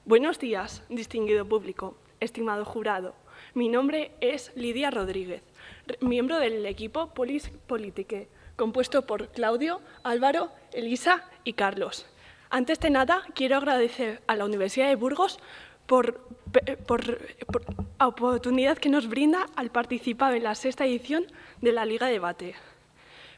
Buenos días, distinguido público, estimado jurado. Mi nombre es Lidia Rodríguez, miembro del equipo Polis Politique, compuesto por Claudio, Álvaro, Elisa y Carlos. Antes de nada, quiero agradecer a la Universidad de Burgos por la oportunidad que nos brinda al participar en la 6ª edición de la Liga Debate.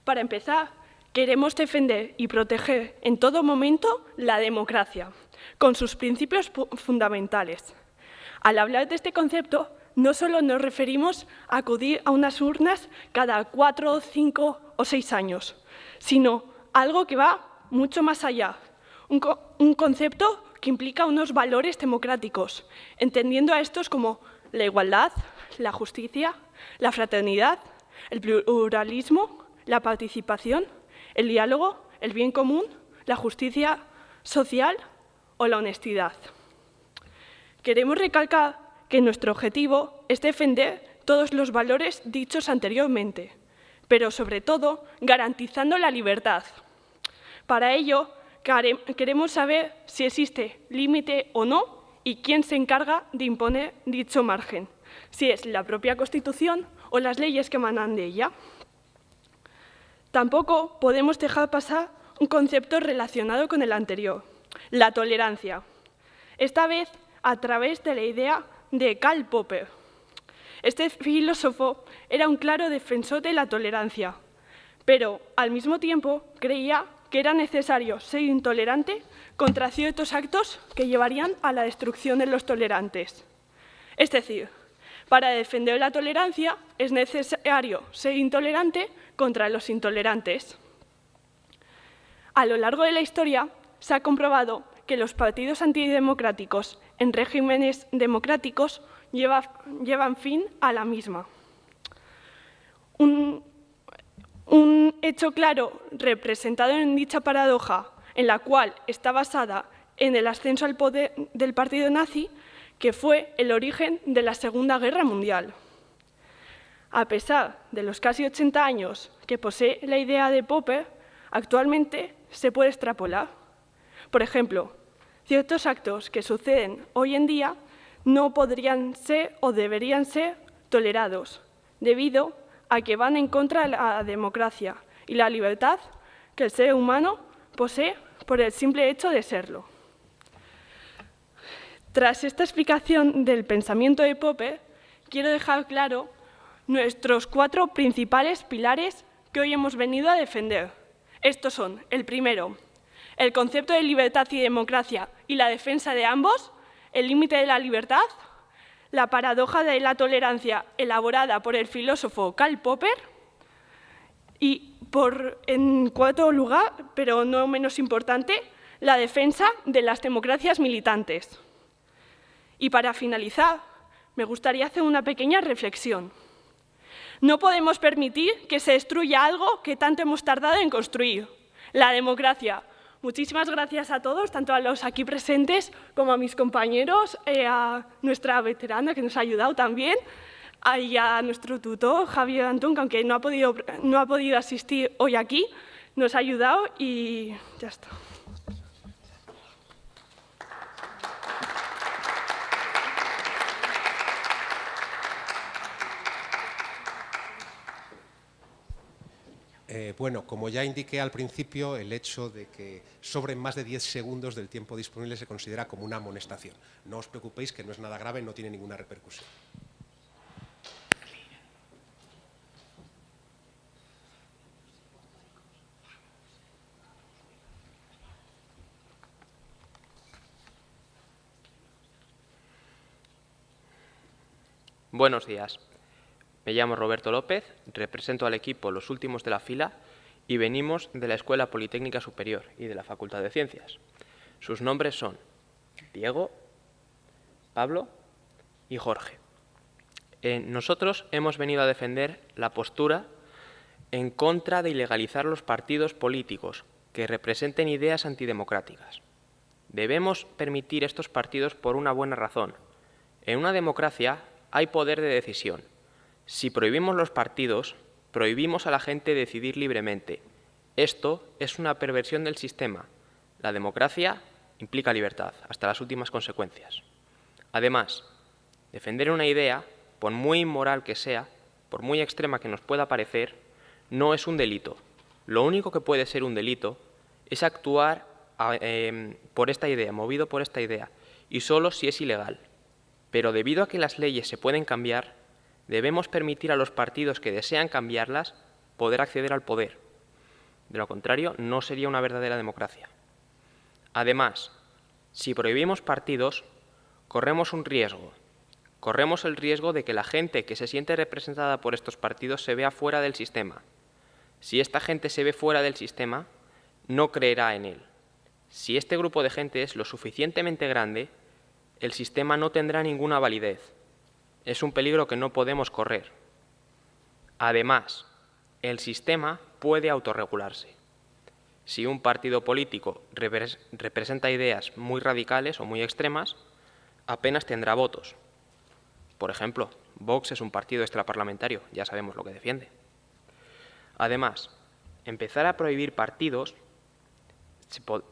Para empezar, queremos defender y proteger en todo momento la democracia, con sus principios fundamentales. Al hablar de este concepto, no solo nos referimos a acudir a unas urnas cada 4, 5 o 6 años, sino algo que va mucho más allá, un concepto que implica unos valores democráticos, entendiendo a estos como la igualdad, la justicia, la fraternidad, el pluralismo, la participación, el diálogo, el bien común, la justicia social o la honestidad. Queremos recalcar que nuestro objetivo es defender todos los valores dichos anteriormente, pero sobre todo garantizando la libertad. Para ello, queremos saber si existe límite o no y quién se encarga de imponer dicho margen, si es la propia Constitución o las leyes que emanan de ella. Tampoco podemos dejar pasar un concepto relacionado con el anterior, la tolerancia, esta vez a través de la idea de Karl Popper. Este filósofo era un claro defensor de la tolerancia, pero al mismo tiempo creía que era necesario ser intolerante contra ciertos actos que llevarían a la destrucción de los tolerantes. Es decir, para defender la tolerancia es necesario ser intolerante contra los intolerantes. A lo largo de la historia se ha comprobado que los partidos antidemocráticos en regímenes democráticos llevan fin a la misma. Un hecho claro representado en dicha paradoja, en la cual está basada en el ascenso al poder del partido nazi, que fue el origen de la Segunda Guerra Mundial. A pesar de los casi 80 años que posee la idea de Popper, actualmente se puede extrapolar. Por ejemplo, ciertos actos que suceden hoy en día no podrían ser o deberían ser tolerados, debido a que van en contra de la democracia y la libertad que el ser humano posee por el simple hecho de serlo. Tras esta explicación del pensamiento de Popper, quiero dejar claro nuestros 4 principales pilares que hoy hemos venido a defender. Estos son, el primero, el concepto de libertad y democracia y la defensa de ambos, el límite de la libertad, la paradoja de la tolerancia elaborada por el filósofo Karl Popper y, en cuarto lugar, pero no menos importante, la defensa de las democracias militantes. Y para finalizar, me gustaría hacer una pequeña reflexión. No podemos permitir que se destruya algo que tanto hemos tardado en construir, la democracia. Muchísimas gracias a todos, tanto a los aquí presentes como a mis compañeros, a nuestra veterana que nos ha ayudado también, y a nuestro tutor, Javier Antón, que aunque no ha podido asistir hoy aquí, nos ha ayudado y ya está. Bueno, como ya indiqué al principio, el hecho de que sobren más de 10 segundos del tiempo disponible se considera como una amonestación. No os preocupéis, que no es nada grave, no tiene ninguna repercusión. Buenos días. Me llamo Roberto López, represento al equipo Los Últimos de la Fila y venimos de la Escuela Politécnica Superior y de la Facultad de Ciencias. Sus nombres son Diego, Pablo y Jorge. Nosotros hemos venido a defender la postura en contra de ilegalizar los partidos políticos que representen ideas antidemocráticas. Debemos permitir estos partidos por una buena razón. En una democracia hay poder de decisión. Si prohibimos los partidos, prohibimos a la gente decidir libremente. Esto es una perversión del sistema. La democracia implica libertad, hasta las últimas consecuencias. Además, defender una idea, por muy inmoral que sea, por muy extrema que nos pueda parecer, no es un delito. Lo único que puede ser un delito es actuar por esta idea, movido por esta idea, y solo si es ilegal. Pero debido a que las leyes se pueden cambiar, debemos permitir a los partidos que desean cambiarlas poder acceder al poder. De lo contrario, no sería una verdadera democracia. Además, si prohibimos partidos, corremos un riesgo. Corremos el riesgo de que la gente que se siente representada por estos partidos se vea fuera del sistema. Si esta gente se ve fuera del sistema, no creerá en él. Si este grupo de gente es lo suficientemente grande, el sistema no tendrá ninguna validez. Es un peligro que no podemos correr. Además, el sistema puede autorregularse. Si un partido político representa ideas muy radicales o muy extremas, apenas tendrá votos. Por ejemplo, Vox es un partido extraparlamentario, ya sabemos lo que defiende. Además, empezar a prohibir partidos,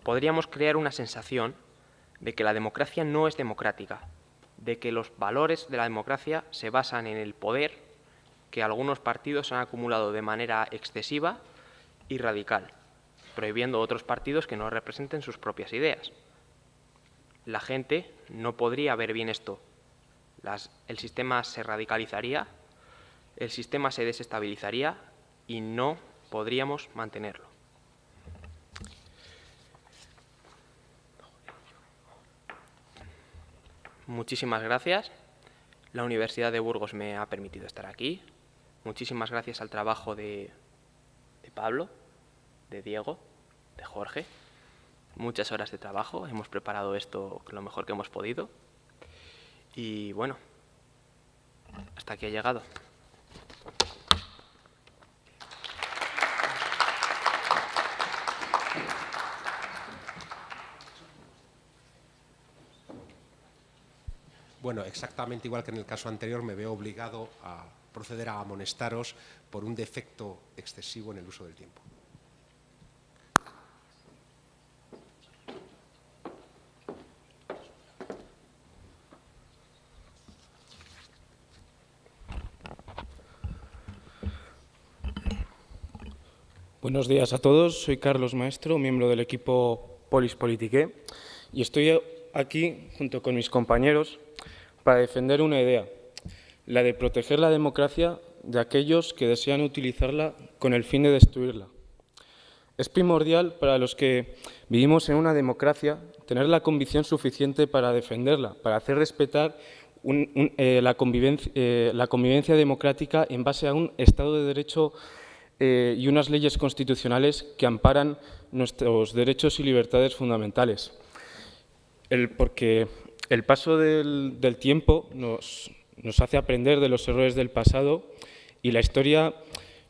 podríamos crear una sensación de que la democracia no es democrática, de que los valores de la democracia se basan en el poder que algunos partidos han acumulado de manera excesiva y radical, prohibiendo otros partidos que no representen sus propias ideas. La gente no podría ver bien esto. El sistema se radicalizaría, el sistema se desestabilizaría y no podríamos mantenerlo. Muchísimas gracias. La Universidad de Burgos me ha permitido estar aquí. Muchísimas gracias al trabajo de Pablo, de Diego, de Jorge. Muchas horas de trabajo. Hemos preparado esto lo mejor que hemos podido. Y bueno, hasta aquí ha llegado. Bueno, exactamente igual que en el caso anterior, me veo obligado a proceder a amonestaros por un defecto excesivo en el uso del tiempo. Buenos días a todos, soy Carlos Maestro, miembro del equipo Polis Politique, y estoy aquí junto con mis compañeros para defender una idea, la de proteger la democracia de aquellos que desean utilizarla con el fin de destruirla. Es primordial para los que vivimos en una democracia tener la convicción suficiente para defenderla, para hacer respetar la convivencia democrática en base a un Estado de Derecho y unas leyes constitucionales que amparan nuestros derechos y libertades fundamentales. Porque el paso del tiempo nos hace aprender de los errores del pasado y la historia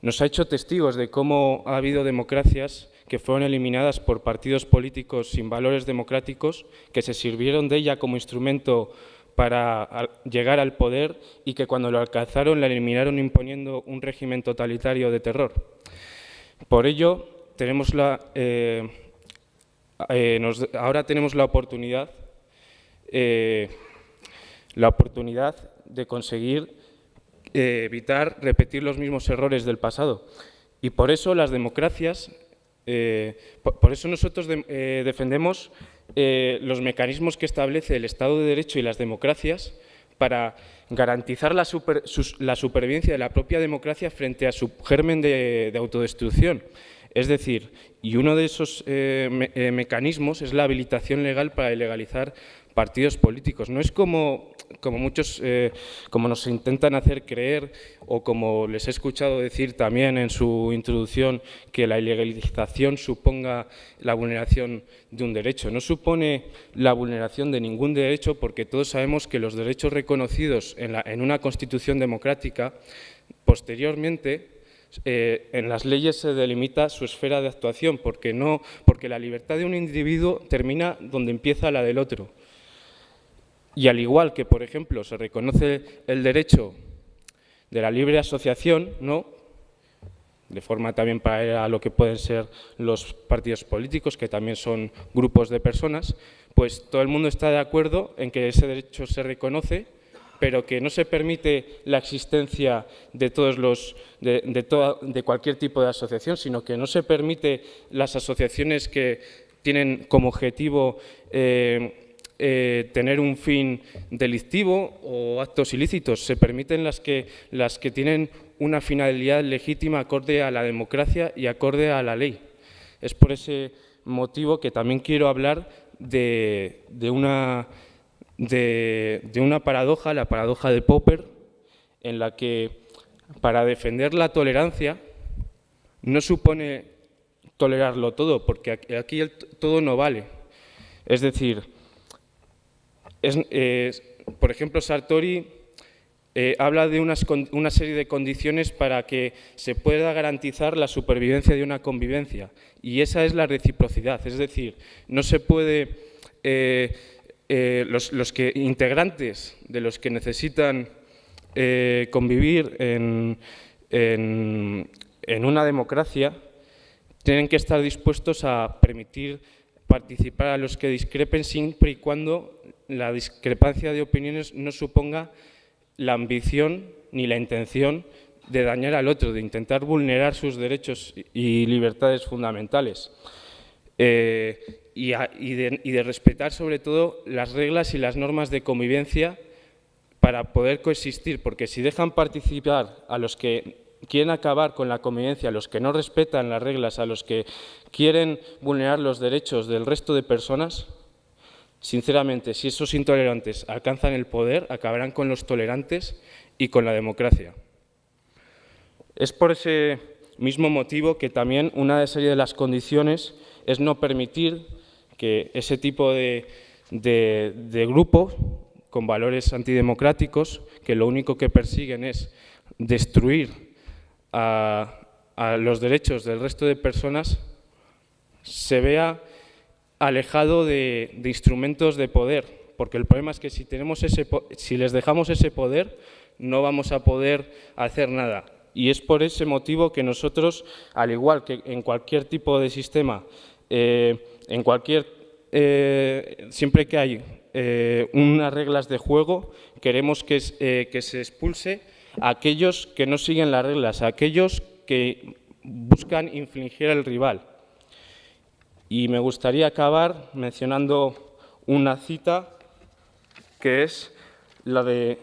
nos ha hecho testigos de cómo ha habido democracias que fueron eliminadas por partidos políticos sin valores democráticos, que se sirvieron de ella como instrumento para llegar al poder y que cuando lo alcanzaron la eliminaron imponiendo un régimen totalitario de terror. Por ello, ahora tenemos la oportunidad de conseguir evitar repetir los mismos errores del pasado. Y por eso las democracias, por eso nosotros defendemos los mecanismos que establece el Estado de Derecho y las democracias para garantizar la supervivencia de la propia democracia frente a su germen de autodestrucción. Es decir, y uno de esos mecanismos es la habilitación legal para ilegalizar partidos políticos. No es como nos intentan hacer creer o como les he escuchado decir también en su introducción, que la ilegalización suponga la vulneración de un derecho. No supone la vulneración de ningún derecho porque todos sabemos que los derechos reconocidos en una Constitución democrática, posteriormente, en las leyes se delimita su esfera de actuación porque la libertad de un individuo termina donde empieza la del otro. Y al igual que, por ejemplo, se reconoce el derecho de la libre asociación, ¿no? de forma también paralela a lo que pueden ser los partidos políticos, que también son grupos de personas, pues todo el mundo está de acuerdo en que ese derecho se reconoce, pero que no se permite la existencia de de cualquier tipo de asociación, sino que no se permite las asociaciones que tienen como objetivo tener un fin delictivo o actos ilícitos. Se permiten las que tienen una finalidad legítima acorde a la democracia y acorde a la ley. Es por ese motivo que también quiero hablar de una paradoja, la paradoja de Popper, en la que para defender la tolerancia no supone tolerarlo todo, porque aquí todo no vale. Es decir, por ejemplo, Sartori habla de una serie de condiciones para que se pueda garantizar la supervivencia de una convivencia, y esa es la reciprocidad. Es decir, no se puede, los integrantes de los que necesitan convivir en una democracia tienen que estar dispuestos a permitir participar a los que discrepen, siempre y cuando la discrepancia de opiniones no suponga la ambición ni la intención de dañar al otro, de intentar vulnerar sus derechos y libertades fundamentales, y de respetar sobre todo las reglas y las normas de convivencia para poder coexistir, porque si dejan participar a los que quieren acabar con la convivencia, a los que no respetan las reglas, a los que quieren vulnerar los derechos del resto de personas, sinceramente, si esos intolerantes alcanzan el poder, acabarán con los tolerantes y con la democracia. Es por ese mismo motivo que también una serie de las condiciones es no permitir que ese tipo de grupos con valores antidemocráticos, que lo único que persiguen es destruir a los derechos del resto de personas, se vea alejado de instrumentos de poder, porque el problema es que si les dejamos ese poder, no vamos a poder hacer nada. Y es por ese motivo que nosotros, al igual que en cualquier tipo de sistema, siempre que hay unas reglas de juego, queremos que se expulse a aquellos que no siguen las reglas, a aquellos que buscan infligir al rival. Y me gustaría acabar mencionando una cita que es la de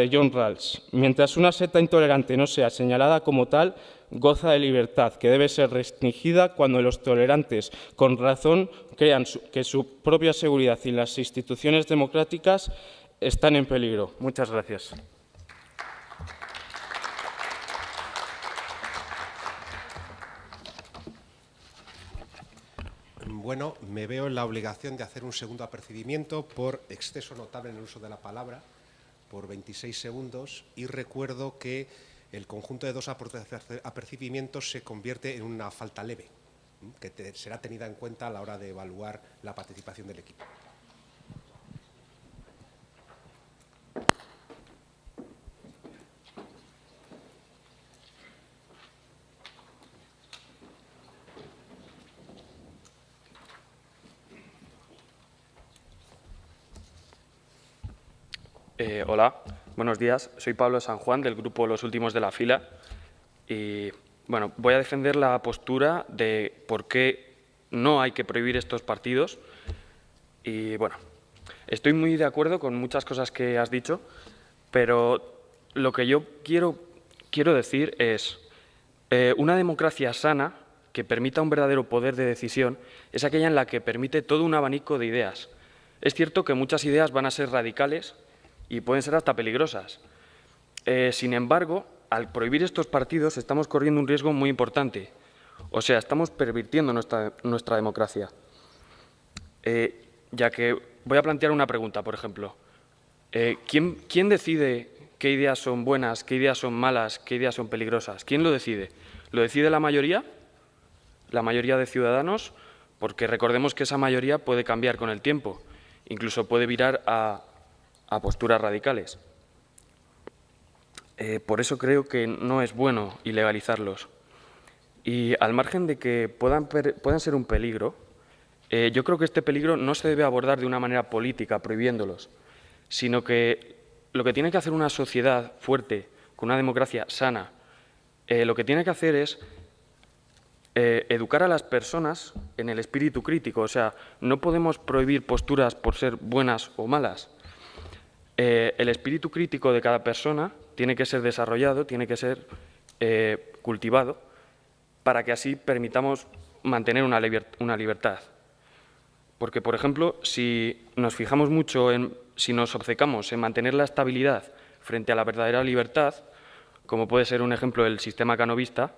John Rawls. Mientras una secta intolerante no sea señalada como tal, goza de libertad, que debe ser restringida cuando los tolerantes, con razón, crean que su propia seguridad y las instituciones democráticas están en peligro. Muchas gracias. Bueno, me veo en la obligación de hacer un segundo apercibimiento por exceso notable en el uso de la palabra, por 26 segundos, y recuerdo que el conjunto de dos apercibimientos se convierte en una falta leve, que será tenida en cuenta a la hora de evaluar la participación del equipo. Hola, buenos días. Soy Pablo San Juan, del grupo Los Últimos de la Fila. Y, bueno, voy a defender la postura de por qué no hay que prohibir estos partidos. Y, bueno, estoy muy de acuerdo con muchas cosas que has dicho, pero lo que yo quiero decir es una democracia sana que permita un verdadero poder de decisión es aquella en la que permite todo un abanico de ideas. Es cierto que muchas ideas van a ser radicales y pueden ser hasta peligrosas. Sin embargo, al prohibir estos partidos estamos corriendo un riesgo muy importante. O sea, estamos pervirtiendo nuestra democracia. Ya que voy a plantear una pregunta, por ejemplo. ¿Quién decide qué ideas son buenas, qué ideas son malas, qué ideas son peligrosas? ¿Quién lo decide? ¿Lo decide la mayoría? ¿La mayoría de ciudadanos? Porque recordemos que esa mayoría puede cambiar con el tiempo. Incluso puede virar a posturas radicales. Por eso creo que no es bueno ilegalizarlos. Y al margen de que puedan ser un peligro, yo creo que este peligro no se debe abordar de una manera política, prohibiéndolos, sino que lo que tiene que hacer una sociedad fuerte, con una democracia sana, lo que tiene que hacer es educar a las personas en el espíritu crítico. O sea, no podemos prohibir posturas por ser buenas o malas. El espíritu crítico de cada persona tiene que ser desarrollado, tiene que ser cultivado, para que así permitamos mantener una libertad. Porque, por ejemplo, si nos fijamos mucho si nos obcecamos en mantener la estabilidad frente a la verdadera libertad, como puede ser un ejemplo el sistema canovista,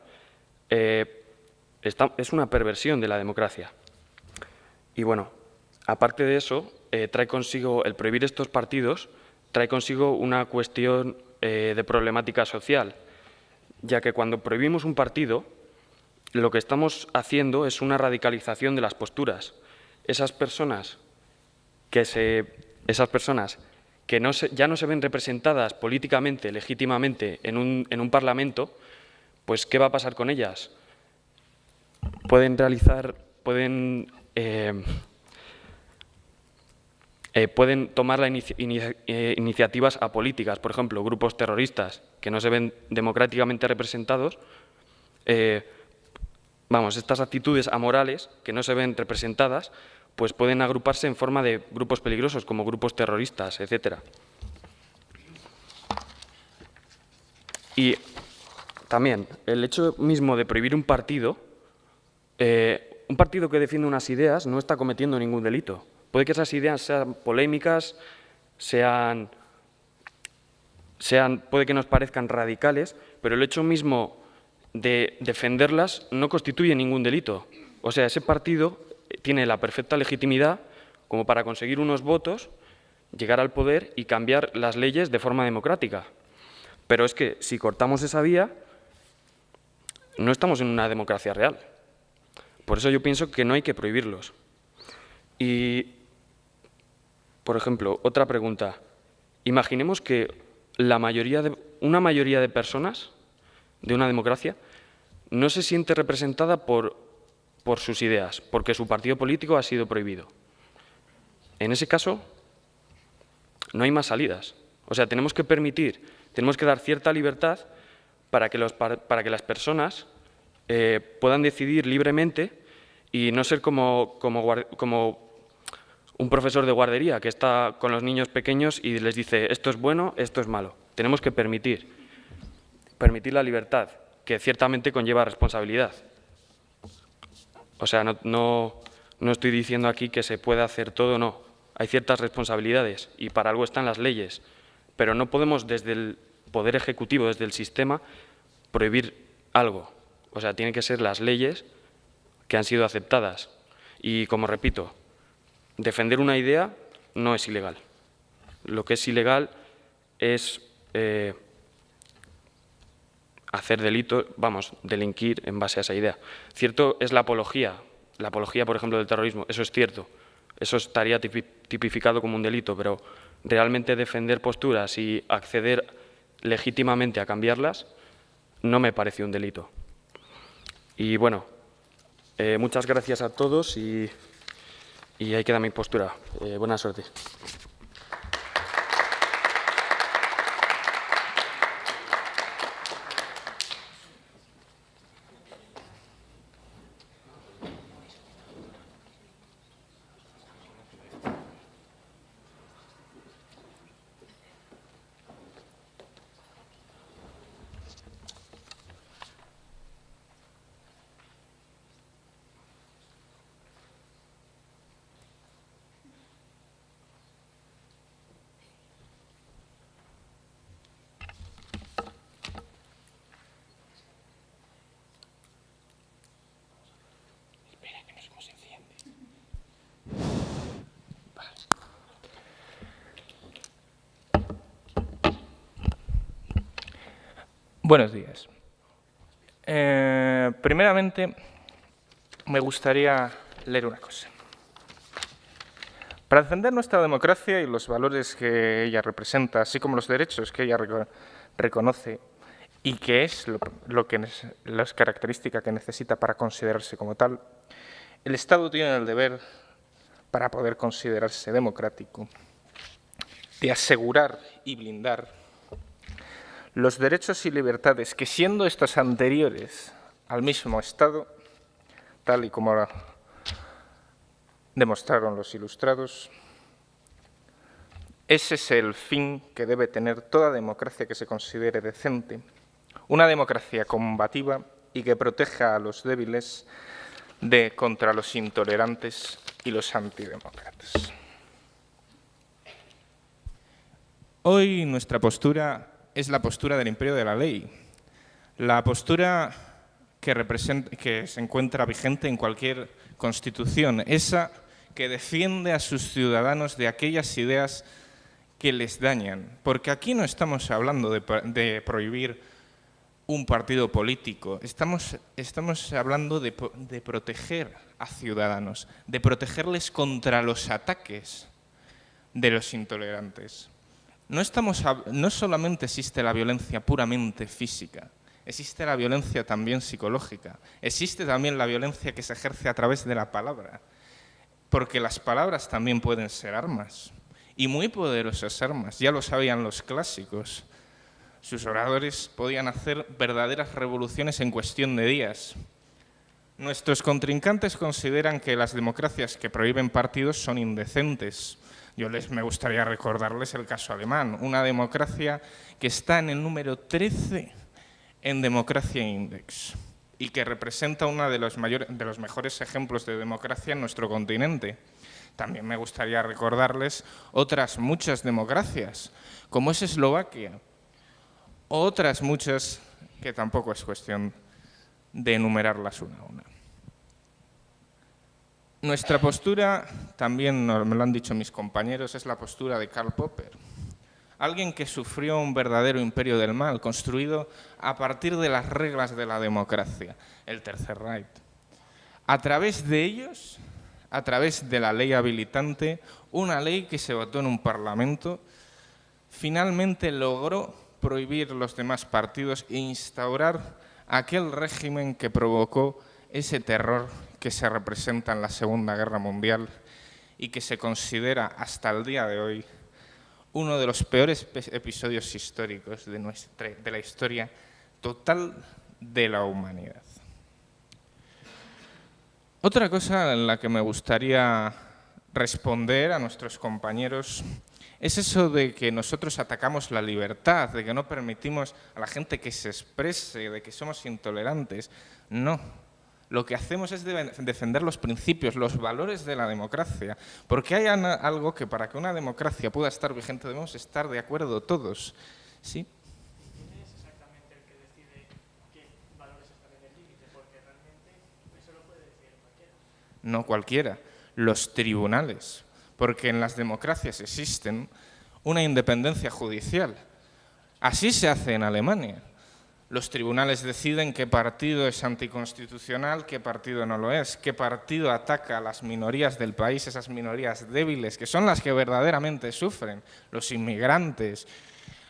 es una perversión de la democracia. Y bueno, aparte de eso, trae consigo el prohibir estos partidos, trae consigo una cuestión de problemática social, ya que cuando prohibimos un partido, lo que estamos haciendo es una radicalización de las posturas. Esas personas que ya no se ven representadas políticamente, legítimamente, en un parlamento, pues ¿qué va a pasar con ellas? Pueden tomar iniciativas apolíticas, por ejemplo, grupos terroristas que no se ven democráticamente representados. Estas actitudes amorales que no se ven representadas, pues pueden agruparse en forma de grupos peligrosos, como grupos terroristas, etc. Y también el hecho mismo de prohibir un partido que defiende unas ideas no está cometiendo ningún delito. Puede que esas ideas sean polémicas, puede que nos parezcan radicales, pero el hecho mismo de defenderlas no constituye ningún delito. O sea, ese partido tiene la perfecta legitimidad como para conseguir unos votos, llegar al poder y cambiar las leyes de forma democrática. Pero es que si cortamos esa vía, no estamos en una democracia real. Por eso yo pienso que no hay que prohibirlos. Y, por ejemplo, otra pregunta. Imaginemos que una mayoría de personas de una democracia no se siente representada por sus ideas, porque su partido político ha sido prohibido. En ese caso, no hay más salidas. O sea, tenemos que dar cierta libertad para que las personas puedan decidir libremente y no ser como un profesor de guardería que está con los niños pequeños y les dice esto es bueno, esto es malo. Tenemos que permitir la libertad, que ciertamente conlleva responsabilidad. O sea, no estoy diciendo aquí que se pueda hacer todo, no. Hay ciertas responsabilidades y para algo están las leyes, pero no podemos desde el Poder Ejecutivo, desde el sistema, prohibir algo. O sea, tienen que ser las leyes que han sido aceptadas. Y, como repito, defender una idea no es ilegal. Lo que es ilegal es hacer delitos, delinquir en base a esa idea. Cierto es la apología, por ejemplo, del terrorismo, eso es cierto. Eso estaría tipificado como un delito, pero realmente defender posturas y acceder legítimamente a cambiarlas no me parece un delito. Y bueno, muchas gracias a todos y ahí queda mi postura. Buena suerte. Buenos días. Primeramente, me gustaría leer una cosa. Para defender nuestra democracia y los valores que ella representa, así como los derechos que ella reconoce, y que es las características que necesita para considerarse como tal, el Estado tiene el deber, para poder considerarse democrático, de asegurar y blindar los derechos y libertades que, siendo estos anteriores al mismo Estado, tal y como demostraron los ilustrados, ese es el fin que debe tener toda democracia que se considere decente, una democracia combativa y que proteja a los débiles contra los intolerantes y los antidemócratas. Hoy nuestra postura es la postura del imperio de la ley, la postura que se encuentra vigente en cualquier constitución, esa que defiende a sus ciudadanos de aquellas ideas que les dañan. Porque aquí no estamos hablando de prohibir un partido político, estamos hablando de proteger a ciudadanos, de protegerles contra los ataques de los intolerantes. No solamente existe la violencia puramente física, existe la violencia también psicológica, existe también la violencia que se ejerce a través de la palabra, porque las palabras también pueden ser armas, y muy poderosas armas, ya lo sabían los clásicos. Sus oradores podían hacer verdaderas revoluciones en cuestión de días. Nuestros contrincantes consideran que las democracias que prohíben partidos son indecentes. Me gustaría recordarles el caso alemán, una democracia que está en el número 13 en Democracia Index y que representa uno de los mejores ejemplos de democracia en nuestro continente. También me gustaría recordarles otras muchas democracias, como es Eslovaquia, otras muchas que tampoco es cuestión de enumerarlas una a una. Nuestra postura, también me lo han dicho mis compañeros, es la postura de Karl Popper, alguien que sufrió un verdadero imperio del mal, construido a partir de las reglas de la democracia, el Tercer Reich. A través de ellos, a través de la ley habilitante, una ley que se votó en un parlamento, finalmente logró prohibir los demás partidos e instaurar aquel régimen que provocó ese terror que se representa en la Segunda Guerra Mundial y que se considera hasta el día de hoy uno de los peores episodios históricos de la historia total de la humanidad. Otra cosa en la que me gustaría responder a nuestros compañeros es eso de que nosotros atacamos la libertad, de que no permitimos a la gente que se exprese, de que somos intolerantes. No, lo que hacemos es defender los principios, los valores de la democracia, porque hay algo que para que una democracia pueda estar vigente debemos estar de acuerdo todos, ¿sí? ¿Quién es exactamente el que decide qué valores están en el límite? Porque realmente eso lo puede decir cualquiera. No cualquiera, los tribunales, porque en las democracias existen una independencia judicial. Así se hace en Alemania. Los tribunales deciden qué partido es anticonstitucional, qué partido no lo es, qué partido ataca a las minorías del país, esas minorías débiles, que son las que verdaderamente sufren, los inmigrantes,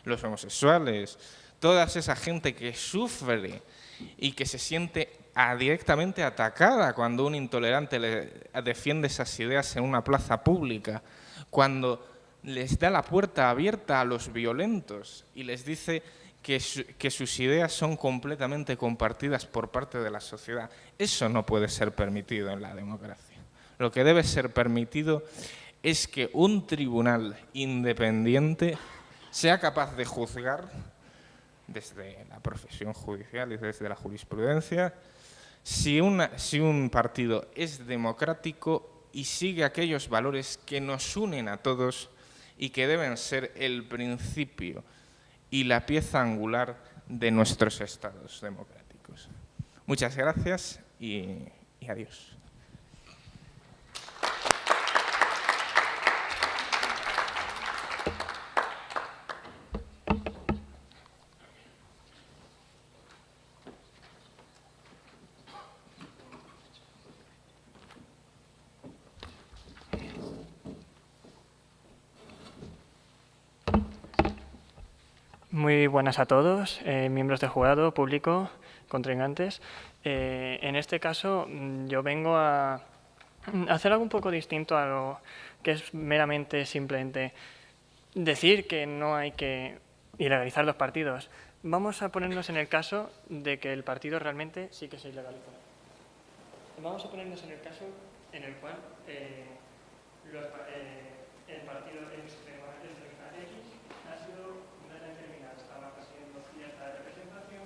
los homosexuales, toda esa gente que sufre y que se siente directamente atacada cuando un intolerante le defiende esas ideas en una plaza pública, cuando les da la puerta abierta a los violentos y les dice que sus ideas son completamente compartidas por parte de la sociedad. Eso no puede ser permitido en la democracia. Lo que debe ser permitido es que un tribunal independiente sea capaz de juzgar desde la profesión judicial y desde la jurisprudencia si un partido es democrático y sigue aquellos valores que nos unen a todos y que deben ser el principio y la pieza angular de nuestros estados democráticos. Muchas gracias y adiós. Muy buenas a todos, miembros del jurado, público, contrincantes. En este caso, yo vengo a hacer algo un poco distinto a lo que es meramente simplemente decir que no hay que ilegalizar los partidos. Vamos a ponernos en el caso de que el partido realmente sí que se ilegaliza. Vamos a ponernos en el caso en el cual el partido X ha sido determinado, estaba consiguiendo cierta representación,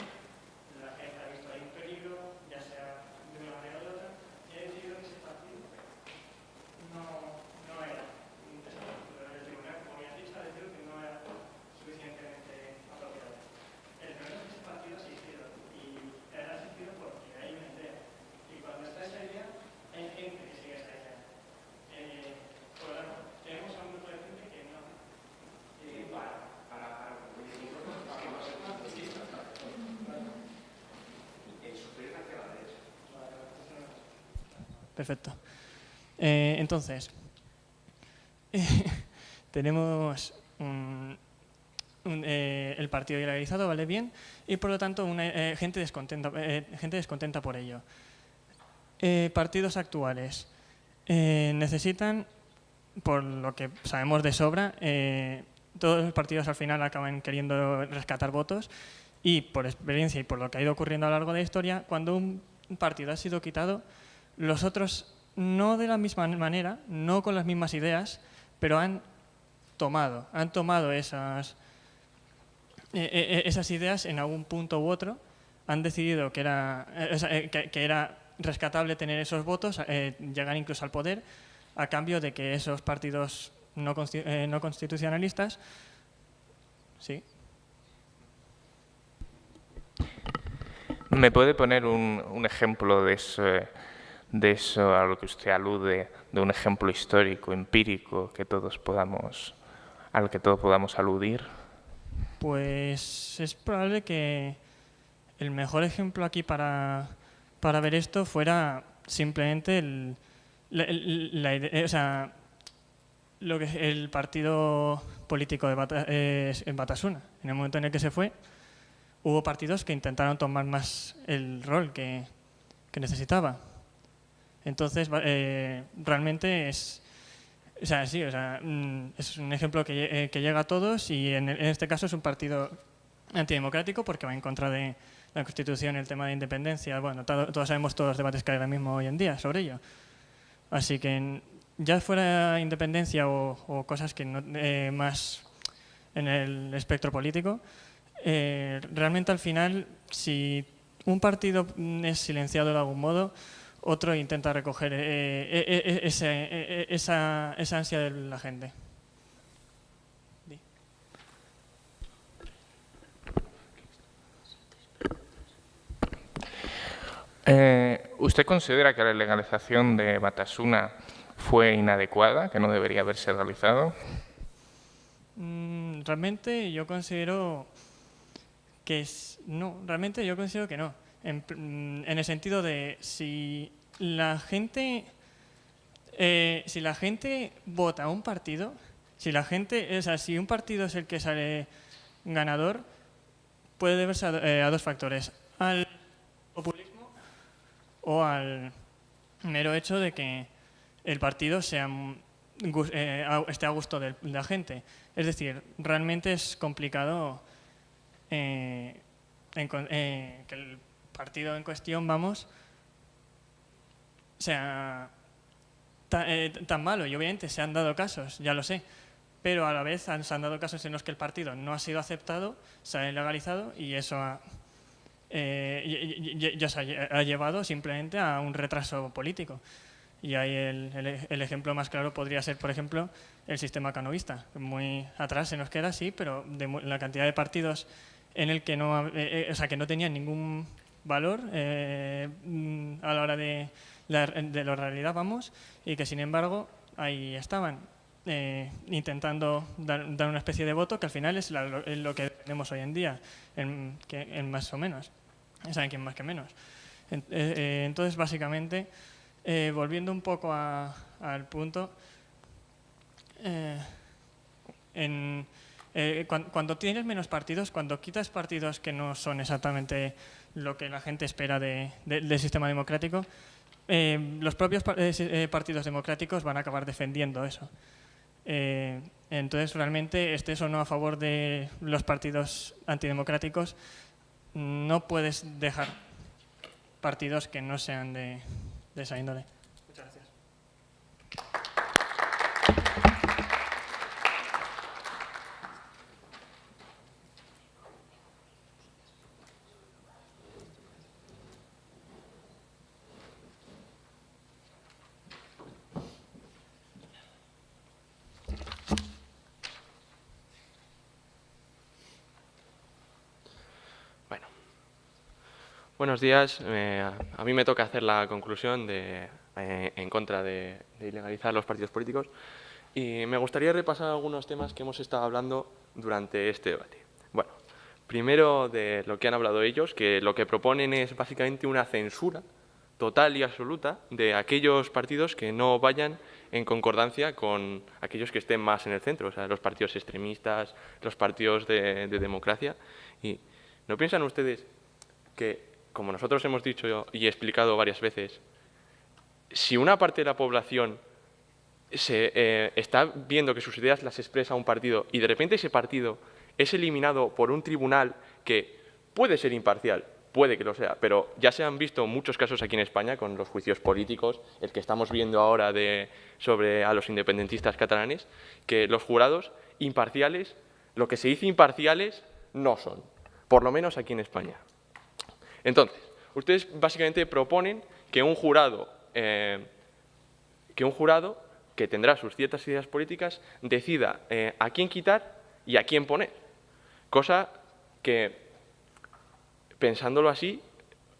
la gente ha visto ahí un peligro, ya sea de una manera o de otra, y ha decidido que ese partido no era. El tribunal, como ya has dicho, ha decidido que no era suficientemente apropiado. El problema es que ese partido ha existido, y ha existido porque hay una idea. Y cuando está esa idea, hay gente que sigue esa idea. Por lo tanto, tenemos a un grupo de gente que no. Perfecto. Entonces, tenemos el partido ilegalizado, ¿vale? Bien, y por lo tanto gente descontenta por ello. Partidos actuales necesitan, por lo que sabemos de sobra, todos los partidos al final acaban queriendo rescatar votos, y por experiencia y por lo que ha ido ocurriendo a lo largo de la historia, cuando un partido ha sido quitado, los otros no de la misma manera, no con las mismas ideas, pero han tomado esas ideas en algún punto u otro, han decidido que era rescatable tener esos votos, llegar incluso al poder, a cambio de que esos partidos no constitucionalistas, sí. ¿Me puede poner un ejemplo de eso a lo que usted alude, de un ejemplo histórico, empírico, al que todos podamos aludir? Pues es probable que el mejor ejemplo aquí para ver esto fuera simplemente lo que el partido político en Batasuna. En el momento en el que se fue, hubo partidos que intentaron tomar más el rol que necesitaba. Entonces, realmente es un ejemplo que llega a todos, y en este caso es un partido antidemocrático porque va en contra de la Constitución, el tema de independencia. Bueno, todos sabemos todos los debates que hay ahora mismo hoy en día sobre ello. Así que ya fuera independencia o cosas que no, más en el espectro político, realmente al final, si un partido es silenciado de algún modo, otro intenta recoger esa ansia de la gente. ¿Usted considera que la legalización de Batasuna fue inadecuada, que no debería haberse realizado? Realmente yo considero que no. Realmente yo considero que no. En el sentido de si la gente vota a un partido, si un partido es el que sale ganador, puede deberse a dos factores: al populismo o al mero hecho de que el partido esté a gusto de la gente. Es decir, realmente es complicado que el partido en cuestión, sea tan malo. Y obviamente se han dado casos, ya lo sé, pero a la vez se han dado casos en los que el partido no ha sido aceptado, se ha ilegalizado, y eso ya se ha llevado simplemente a un retraso político. Y ahí el ejemplo más claro podría ser, por ejemplo, el sistema canovista. Muy atrás se nos queda, sí, pero la cantidad de partidos en el que que no tenían ningún valor a la hora de la realidad, y que sin embargo ahí estaban intentando dar una especie de voto que al final es lo que tenemos hoy en día, en más o menos. Saben quién más que menos. Entonces, básicamente, volviendo un poco al punto, en Cuando tienes menos partidos, cuando quitas partidos que no son exactamente lo que la gente espera del sistema democrático, los propios partidos democráticos van a acabar defendiendo eso. Entonces, realmente, estés o no a favor de los partidos antidemocráticos, no puedes dejar partidos que no sean de esa índole. Muchas gracias. Buenos días. A mí me toca hacer la conclusión en contra de ilegalizar los partidos políticos y me gustaría repasar algunos temas que hemos estado hablando durante este debate. Bueno, primero de lo que han hablado ellos, que lo que proponen es básicamente una censura total y absoluta de aquellos partidos que no vayan en concordancia con aquellos que estén más en el centro, o sea, los partidos extremistas, los partidos de democracia. ¿Y no piensan ustedes que, como nosotros hemos dicho y explicado varias veces, si una parte de la población está viendo que sus ideas las expresa un partido y de repente ese partido es eliminado por un tribunal que puede ser imparcial, puede que lo sea, pero ya se han visto muchos casos aquí en España con los juicios políticos, el que estamos viendo ahora sobre a los independentistas catalanes, que los jurados imparciales, lo que se dice imparciales, no son, por lo menos aquí en España. Entonces, ustedes básicamente proponen que un jurado que tendrá sus ciertas ideas políticas decida a quién quitar y a quién poner. Cosa que, pensándolo así,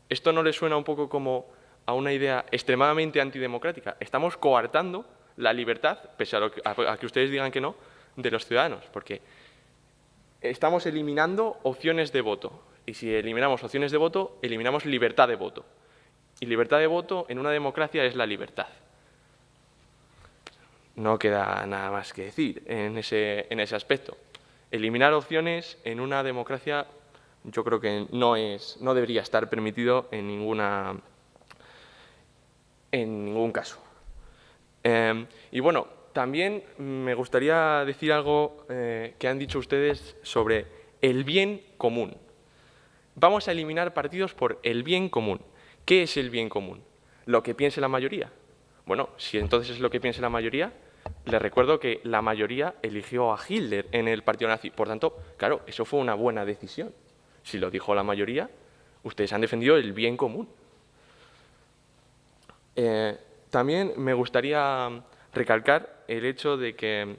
¿esto no les suena un poco como a una idea extremadamente antidemocrática? Estamos coartando la libertad, pese a que ustedes digan que no, de los ciudadanos, porque estamos eliminando opciones de voto. Y si eliminamos opciones de voto, eliminamos libertad de voto. Y libertad de voto en una democracia es la libertad. No queda nada más que decir en ese aspecto. Eliminar opciones en una democracia yo creo que no debería estar permitido en ningún caso. Y bueno, también me gustaría decir algo que han dicho ustedes sobre el bien común. Vamos a eliminar partidos por el bien común. ¿Qué es el bien común? ¿Lo que piense la mayoría? Bueno, si entonces es lo que piense la mayoría, les recuerdo que la mayoría eligió a Hitler en el partido nazi. Por tanto, claro, eso fue una buena decisión. Si lo dijo la mayoría, ustedes han defendido el bien común. También me gustaría recalcar el hecho de que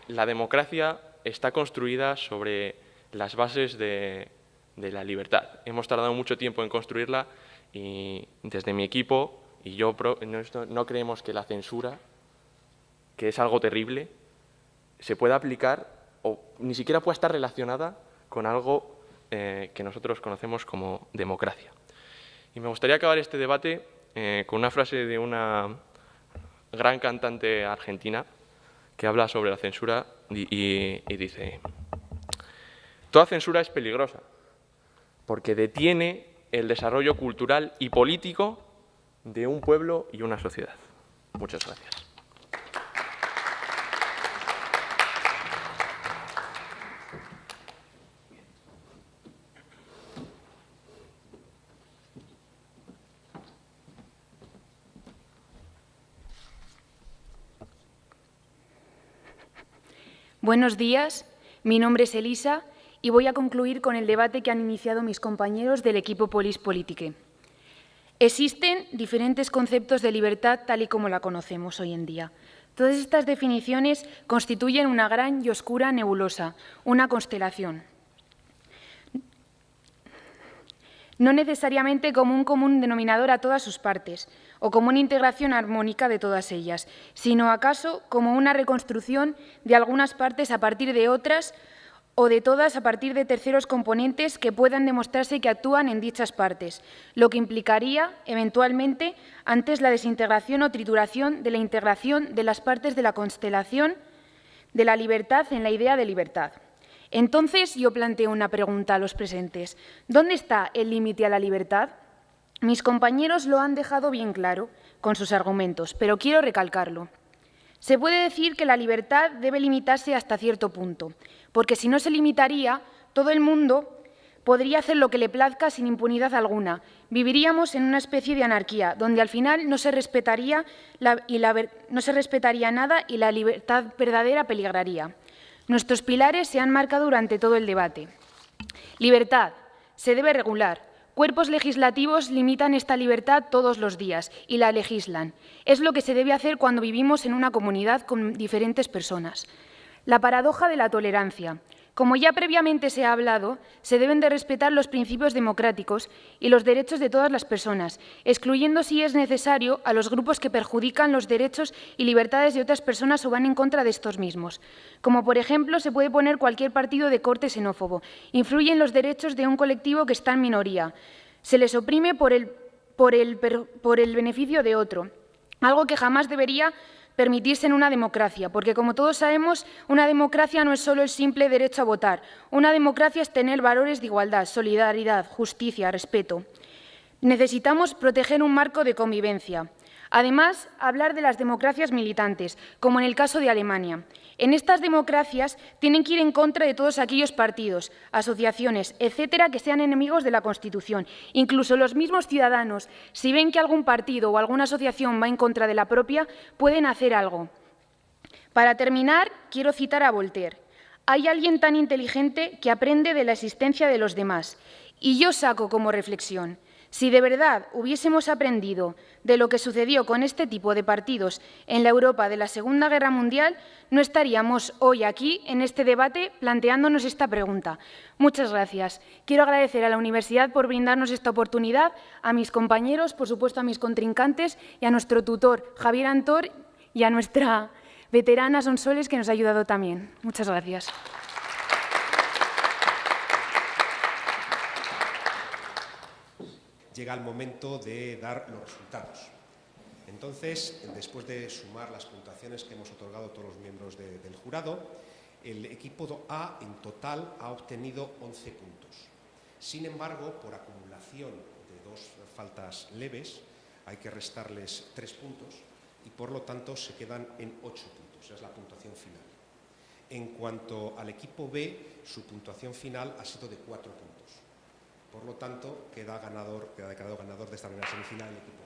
la democracia está construida sobre las bases de la libertad. Hemos tardado mucho tiempo en construirla y desde mi equipo y yo no creemos que la censura, que es algo terrible, se pueda aplicar o ni siquiera pueda estar relacionada con algo que nosotros conocemos como democracia. Y me gustaría acabar este debate con una frase de una gran cantante argentina que habla sobre la censura y dice: toda censura es peligrosa porque detiene el desarrollo cultural y político de un pueblo y una sociedad. Muchas gracias. Buenos días, mi nombre es Elisa y voy a concluir con el debate que han iniciado mis compañeros del equipo Polis Politique. Existen diferentes conceptos de libertad tal y como la conocemos hoy en día. Todas estas definiciones constituyen una gran y oscura nebulosa, una constelación. No necesariamente como un común denominador a todas sus partes, o como una integración armónica de todas ellas, sino acaso como una reconstrucción de algunas partes a partir de otras o de todas a partir de terceros componentes que puedan demostrarse que actúan en dichas partes, lo que implicaría, eventualmente, antes la desintegración o trituración de la integración de las partes de la constelación de la libertad en la idea de libertad. Entonces yo planteo una pregunta a los presentes. ¿Dónde está el límite a la libertad? Mis compañeros lo han dejado bien claro con sus argumentos, pero quiero recalcarlo. Se puede decir que la libertad debe limitarse hasta cierto punto, porque si no se limitaría, todo el mundo podría hacer lo que le plazca sin impunidad alguna. Viviríamos en una especie de anarquía, donde al final no se respetaría nada y la libertad verdadera peligraría. Nuestros pilares se han marcado durante todo el debate. Libertad. Se debe regular. Cuerpos legislativos limitan esta libertad todos los días y la legislan. Es lo que se debe hacer cuando vivimos en una comunidad con diferentes personas. La paradoja de la tolerancia. Como ya previamente se ha hablado, se deben de respetar los principios democráticos y los derechos de todas las personas, excluyendo, si es necesario, a los grupos que perjudican los derechos y libertades de otras personas o van en contra de estos mismos. Como, por ejemplo, se puede poner cualquier partido de corte xenófobo. Influye en los derechos de un colectivo que está en minoría. Se les oprime por el beneficio de otro, algo que jamás debería permitirse en una democracia, porque, como todos sabemos, una democracia no es solo el simple derecho a votar. Una democracia es tener valores de igualdad, solidaridad, justicia, respeto. Necesitamos proteger un marco de convivencia. Además, hablar de las democracias militantes, como en el caso de Alemania. En estas democracias tienen que ir en contra de todos aquellos partidos, asociaciones, etcétera, que sean enemigos de la Constitución. Incluso los mismos ciudadanos, si ven que algún partido o alguna asociación va en contra de la propia, pueden hacer algo. Para terminar, quiero citar a Voltaire. Hay alguien tan inteligente que aprende de la existencia de los demás. Y yo saco como reflexión: si de verdad hubiésemos aprendido de lo que sucedió con este tipo de partidos en la Europa de la Segunda Guerra Mundial, no estaríamos hoy aquí, en este debate, planteándonos esta pregunta. Muchas gracias. Quiero agradecer a la Universidad por brindarnos esta oportunidad, a mis compañeros, por supuesto a mis contrincantes y a nuestro tutor, Javier Antor, y a nuestra veterana Sonsoles, que nos ha ayudado también. Muchas gracias. Llega el momento de dar los resultados. Entonces, después de sumar las puntuaciones que hemos otorgado todos los miembros del jurado, el equipo A en total ha obtenido 11 puntos. Sin embargo, por acumulación de dos faltas leves, hay que restarles 3 puntos y, por lo tanto, se quedan en 8 puntos. Esa es la puntuación final. En cuanto al equipo B, su puntuación final ha sido de 4 puntos. Por lo tanto, queda declarado ganador de esta primera semifinal el equipo